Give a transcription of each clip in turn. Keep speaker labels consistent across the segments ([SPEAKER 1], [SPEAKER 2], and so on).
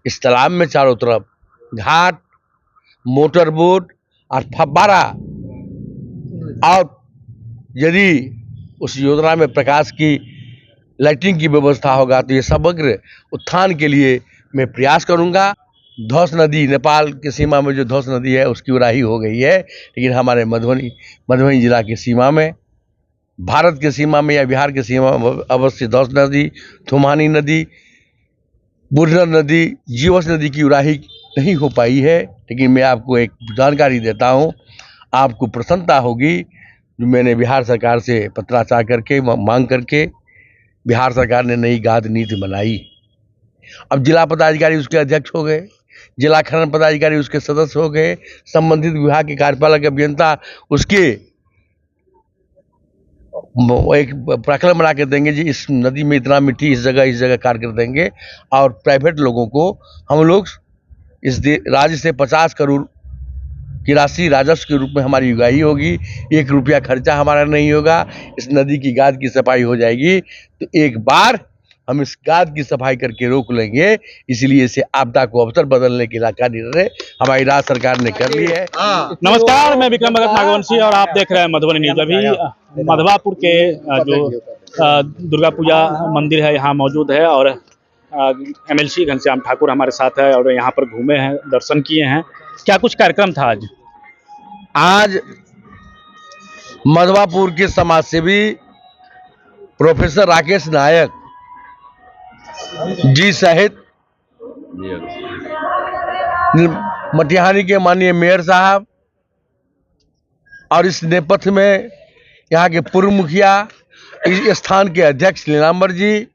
[SPEAKER 1] इस तालाब में चारों तरफ घाट, मोटर बोट और फव्वारा, और यदि उस योजना में प्रकाश की लाइटिंग की व्यवस्था होगा तो ये समग्र उत्थान के लिए मैं प्रयास करूंगा। धौस नदी, नेपाल की सीमा में जो धौस नदी है उसकी उराही हो गई है, लेकिन हमारे मधुबनी जिला की सीमा में, भारत की सीमा में या बिहार की सीमा में अवश्य धौस नदी, थुमानी नदी, बुढ़नर नदी, जीवस नदी की उराही नहीं हो पाई है। लेकिन मैं आपको एक जानकारी देता हूँ, आपको प्रसन्नता होगी। जो मैंने बिहार सरकार से पत्राचार करके मांग करके बिहार सरकार ने नई गाद नीति बनाई। अब जिला पदाधिकारी उसके अध्यक्ष हो गए, जिला खनन पदाधिकारी उसके सदस्य हो गए, संबंधित विभाग के कार्यपालक अभियंता उसके एक प्रकरण बना के देंगे जी इस नदी में इतना मिट्टी इस जगह कार्य कर देंगे। और प्राइवेट लोगों को हम लोग इस राज्य से 50 करोड़ की राशि राजस्व के रूप में हमारी उगाही होगी। 1 रुपया खर्चा हमारा नहीं होगा। इस नदी की गाद की सफाई हो जाएगी तो एक बार हम इस गाद की सफाई करके रोक लेंगे। इसलिए इसे आपदा को अवसर बदलने की निर्णय हमारी राज्य सरकार ने कर ली है।
[SPEAKER 2] नमस्कार, मैं विक्रम भगत नागवंशी और आप देख रहे हैं मधुबनी न्यूज। अभी मधवापुर के जो दुर्गा पूजा मंदिर है यहाँ मौजूद है और MLC घनश्याम ठाकुर हमारे साथ है और यहाँ पर घूमे हैं, दर्शन किए हैं। क्या कुछ कार्यक्रम था
[SPEAKER 1] आज मधवापुर के समाजसेवी प्रोफेसर राकेश नायक जी सहित मटिहानी के माननीय मेयर साहब और इस नेपथ्य में यहाँ के पूर्व मुखिया, इस स्थान के अध्यक्ष नीलांबर जी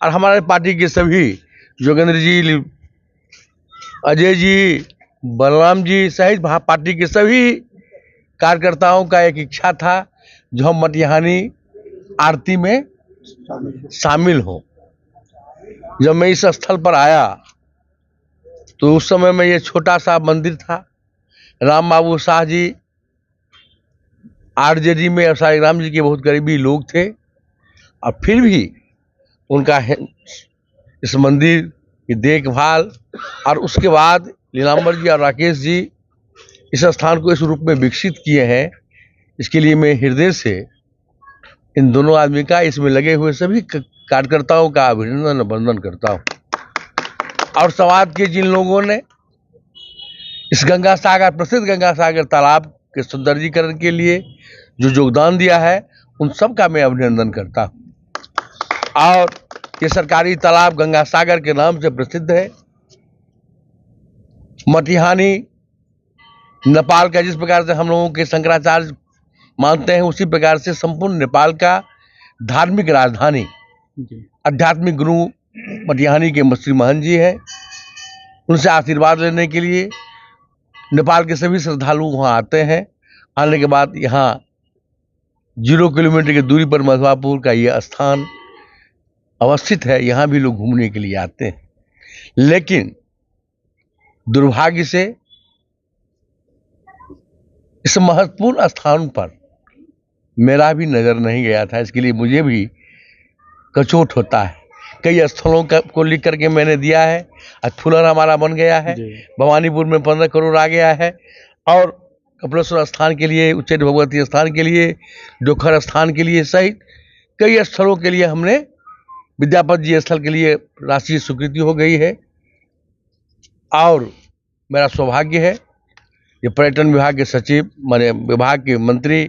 [SPEAKER 1] और हमारे पार्टी के सभी जोगेंद्र जी, अजय जी, बलराम जी सहित पार्टी के सभी कार्यकर्ताओं का एक इच्छा था जो हम मटिहानी आरती में शामिल हों। जब मैं इस स्थल पर आया तो उस समय में ये छोटा सा मंदिर था। राम बाबू शाह जी RJD में साईं जी के बहुत करीबी लोग थे और फिर भी उनका इस मंदिर की देखभाल और उसके बाद नीलांबर जी और राकेश जी इस स्थान को इस रूप में विकसित किए हैं। इसके लिए मैं हृदय से इन दोनों आदमी का, इसमें लगे हुए सभी कार्यकर्ताओं का अभिनंदन वंदन करता हूँ। और समाज के जिन लोगों ने इस गंगा सागर, प्रसिद्ध गंगा सागर तालाब के सौंदर्यीकरण के लिए जो योगदान दिया है उन सब का मैं अभिनंदन करता हूँ। और ये सरकारी तालाब गंगा सागर के नाम से प्रसिद्ध है। मटिहानी नेपाल का जिस प्रकार से हम लोगों के शंकराचार्य मानते हैं उसी प्रकार से संपूर्ण नेपाल का धार्मिक राजधानी, आध्यात्मिक गुरु मटिहानी के श्री महंत जी हैं। उनसे आशीर्वाद लेने के लिए नेपाल के सभी श्रद्धालु वहाँ आते हैं। आने के बाद यहाँ 0 किलोमीटर की दूरी पर मधवापुर का यह स्थान अवस्थित है। यहाँ भी लोग घूमने के लिए आते हैं। लेकिन दुर्भाग्य से इस महत्वपूर्ण स्थान पर मेरा भी नजर नहीं गया था। इसके लिए मुझे भी कचोट होता है। कई स्थलों को लिख करके मैंने दिया है। फुलर हमारा बन गया है, भवानीपुर में 15 करोड़ आ गया है और कपिलेश्वर स्थान के लिए, उच्चैठ भगवती स्थान के लिए, डोखर स्थान के लिए सहित कई स्थलों के लिए हमने, विद्यापति जी स्थल के लिए राष्ट्रीय स्वीकृति हो गई है। और मेरा सौभाग्य है ये पर्यटन विभाग के सचिव, माने विभाग के मंत्री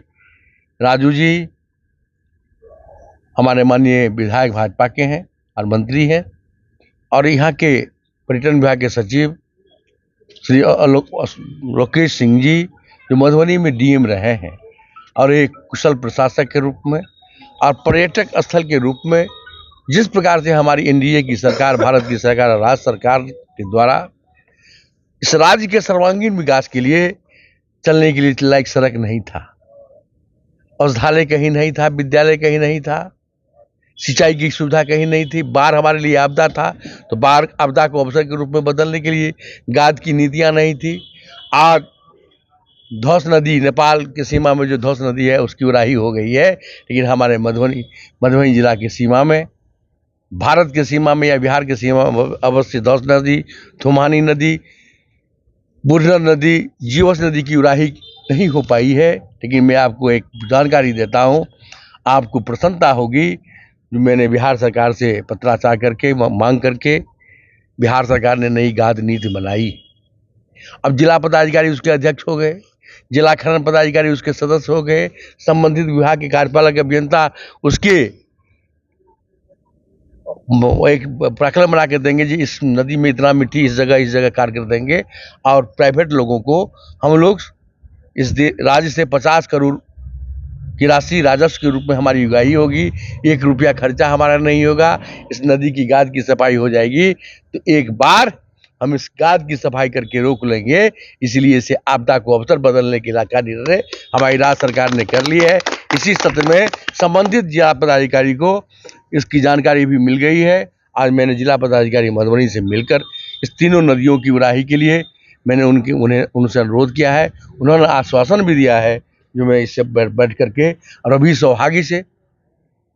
[SPEAKER 1] राजू जी हमारे माननीय विधायक भाजपा के हैं और मंत्री हैं, और यहाँ के पर्यटन विभाग के सचिव श्री लोकेश सिंह जी जो मधुबनी में DM रहे हैं और एक कुशल प्रशासक के रूप में और पर्यटक स्थल के रूप में जिस प्रकार से हमारी NDA की सरकार, भारत की सरकार और राज्य सरकार के द्वारा इस राज्य के सर्वांगीण विकास के लिए चलने के लिए लायक सड़क नहीं था, औषधालय कहीं नहीं था, विद्यालय कहीं नहीं था, सिंचाई की सुविधा कहीं नहीं थी। बाढ़ हमारे लिए आपदा था तो बाढ़ आपदा को अवसर के रूप में बदलने के लिए गाद की नीतियां नहीं थी। आज धौस नदी, नेपाल की सीमा में जो धौस नदी है उसकी उराही हो गई है, लेकिन हमारे मधुबनी जिला की सीमा में भारत के सीमा में या बिहार के सीमा में अवस्थित धौस नदी, थुमानी नदी, बुरनर नदी, जीवस नदी की उड़ाही नहीं हो पाई है। लेकिन मैं आपको एक जानकारी देता हूँ, आपको प्रसन्नता होगी। जो मैंने बिहार सरकार से पत्राचार करके मांग करके बिहार सरकार ने नई गाद नीति बनाई। अब जिला पदाधिकारी उसके अध्यक्ष हो गए, जिला खनन पदाधिकारी उसके सदस्य हो गए, संबंधित विभाग के कार्यपालक अभियंता उसके एक प्रकरण बना के देंगे जी, इस नदी में इतना मिट्टी इस जगह कार्य कर देंगे। और प्राइवेट लोगों को हम लोग इस राज्य से 50 करोड़ की राशि राजस्व के रूप में हमारी उगाही होगी। 1 रुपया खर्चा हमारा नहीं होगा। इस नदी की गाद की सफाई हो जाएगी। तो एक बार हम इस गाद की सफाई करके रोक लेंगे। इसलिए इसे आपदा को अवसर बदलने की निर्णय हमारी राज्य सरकार ने कर ली है। इसी सत्र में संबंधित जिला पदाधिकारी को इसकी जानकारी भी मिल गई है। आज मैंने जिला पदाधिकारी मधुबनी से मिलकर इस तीनों नदियों की उड़ाही के लिए मैंने उनसे अनुरोध किया है। उन्होंने आश्वासन भी दिया है, जो मैं इससे बैठ करके, और अभी सौभाग्य से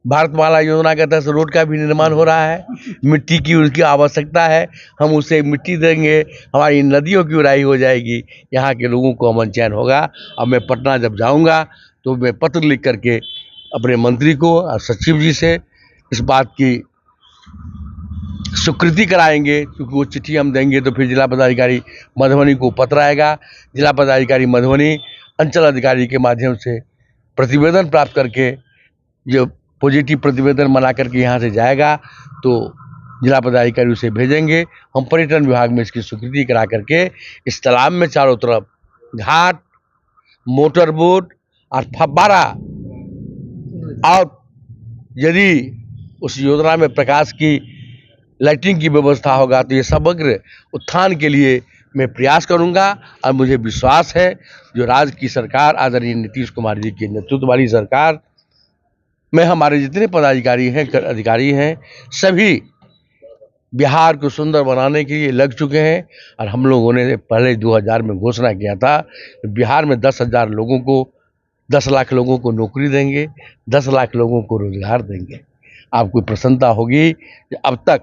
[SPEAKER 1] भारतमाला योजना के तहत रोड का भी निर्माण हो रहा है। मिट्टी की उसकी आवश्यकता है, हम उसे मिट्टी देंगे, हमारी नदियों की उड़ाही हो जाएगी, यहाँ के लोगों को अमन चैन होगा। अब मैं पटना जब जाऊँगा तो मैं पत्र लिख करके अपने मंत्री को और सचिव जी से इस बात की स्वीकृति कराएंगे, क्योंकि वो चिट्ठी हम देंगे तो फिर जिला पदाधिकारी मधुबनी को पत्र आएगा। जिला पदाधिकारी मधुबनी अंचल अधिकारी के माध्यम से प्रतिवेदन प्राप्त करके, जो पॉजिटिव प्रतिवेदन बना करके यहाँ से जाएगा, तो जिला पदाधिकारी उसे भेजेंगे। हम पर्यटन विभाग में इसकी स्वीकृति करा करके इस तालाब में चारों तरफ घाट, मोटर बोट और फव्वारा, और यदि उस योजना में प्रकाश की लाइटिंग की व्यवस्था होगा तो ये समग्र उत्थान के लिए मैं प्रयास करूंगा। और मुझे विश्वास है जो राज्य की सरकार आदरणीय नीतीश कुमार जी के नेतृत्व वाली सरकार में हमारे जितने पदाधिकारी हैं, अधिकारी हैं, सभी बिहार को सुंदर बनाने के लिए लग चुके हैं। और हम लोगों ने पहले 2000 में घोषणा किया था बिहार में 10,000 लोगों को, 10 लाख लोगों को नौकरी देंगे, 10 लाख लोगों को रोजगार देंगे। आपको प्रसन्नता होगी कि अब तक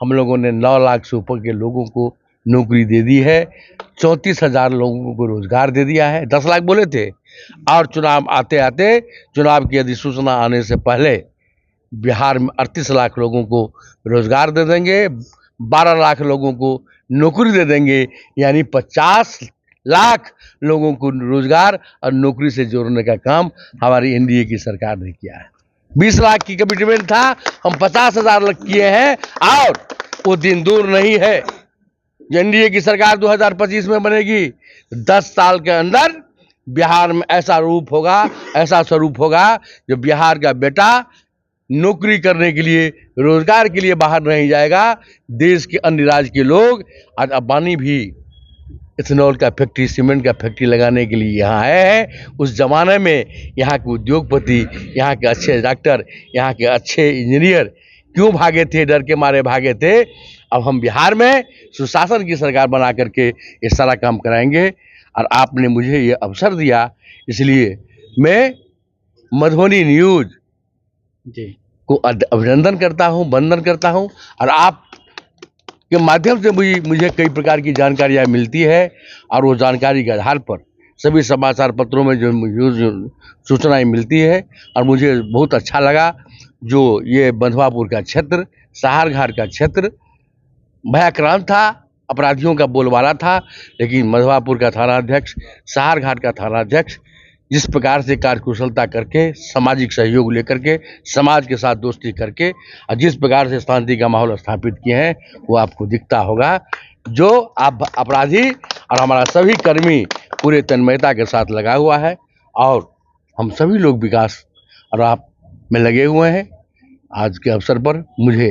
[SPEAKER 1] हम लोगों ने 9 लाख से ऊपर के लोगों को नौकरी दे दी है, 34,000 लोगों को रोजगार दे दिया है। 10 लाख बोले थे, और चुनाव आते आते, चुनाव की अधिसूचना आने से पहले बिहार में 38 लाख लोगों को रोजगार दे देंगे, 12 लाख लोगों को नौकरी दे देंगे। यानी 50 लाख लोगों को रोजगार और नौकरी से जोड़ने का काम हमारी एनडीए की सरकार ने किया है। 20 लाख की कमिटमेंट था, हम 50,000 किए हैं। और वो दिन दूर नहीं है, एनडीए की सरकार 2025 में बनेगी। 10 साल के अंदर बिहार में ऐसा रूप होगा, ऐसा स्वरूप होगा, जो बिहार का बेटा नौकरी करने के लिए, रोजगार के लिए बाहर नहीं जाएगा। देश के अन्य राज्य के लोग, आज अंबानी भी इथेनॉल का फैक्ट्री, सीमेंट का फैक्ट्री लगाने के लिए यहाँ आए हैं। उस जमाने में यहाँ के उद्योगपति, यहाँ के अच्छे डॉक्टर, यहाँ के अच्छे इंजीनियर क्यों भागे थे? डर के मारे भागे थे। अब हम बिहार में सुशासन की सरकार बना करके ये सारा काम कराएंगे। और आपने मुझे ये अवसर दिया, इसलिए मैं मधुबनी न्यूज़
[SPEAKER 2] जी
[SPEAKER 1] को अभिनंदन करता हूँ, वंदन करता हूँ। और आप के माध्यम से मुझे कई प्रकार की जानकारियाँ मिलती है, और वो जानकारी के आधार पर सभी समाचार पत्रों में जो सूचनाएं मिलती है। और मुझे बहुत अच्छा लगा जो ये बंधवापुर का क्षेत्र, सहारघाट का क्षेत्र भयाक्रांत था, अपराधियों का बोलबाला था, लेकिन मधवापुर का थानाध्यक्ष, सहारघाट का थानाध्यक्ष जिस प्रकार से कार्यकुशलता करके, सामाजिक सहयोग लेकर के, समाज के साथ दोस्ती करके, और जिस प्रकार से शांति का माहौल स्थापित किए हैं, वो आपको दिखता होगा। जो आप अपराधी और हमारा सभी कर्मी पूरे तन्मयता के साथ लगा हुआ है, और हम सभी लोग विकास और आप में लगे हुए हैं। आज के अवसर पर मुझे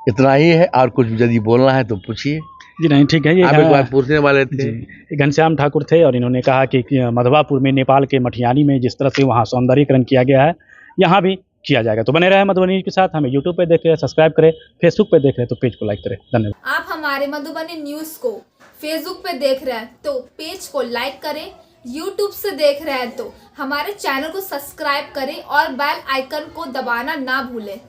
[SPEAKER 1] इतना ही है, और कुछ यदि बोलना है तो पूछिए।
[SPEAKER 2] जी नहीं, ठीक है।
[SPEAKER 1] आप एक बार पूछने वाले थे।
[SPEAKER 2] घनश्याम ठाकुर थे, और इन्होंने कहा कि मधवापुर में, नेपाल के मटिहानी में जिस तरह से वहाँ सौंदर्यीकरण किया गया है, यहाँ भी किया जाएगा। तो बने रहे मधुबनी के साथ। हमें यूट्यूब पे देख रहे हैं, सब्सक्राइब करें, फेसबुक पे देख रहे हैं तो पेज को लाइक करें। धन्यवाद।
[SPEAKER 3] आप हमारे मधुबनी न्यूज़ को फेसबुक पे देख रहे हैं तो पेज को लाइक करें, यूट्यूब से देख रहे हैं तो हमारे चैनल को सब्सक्राइब करें और बेल आइकन को दबाना ना भूलें।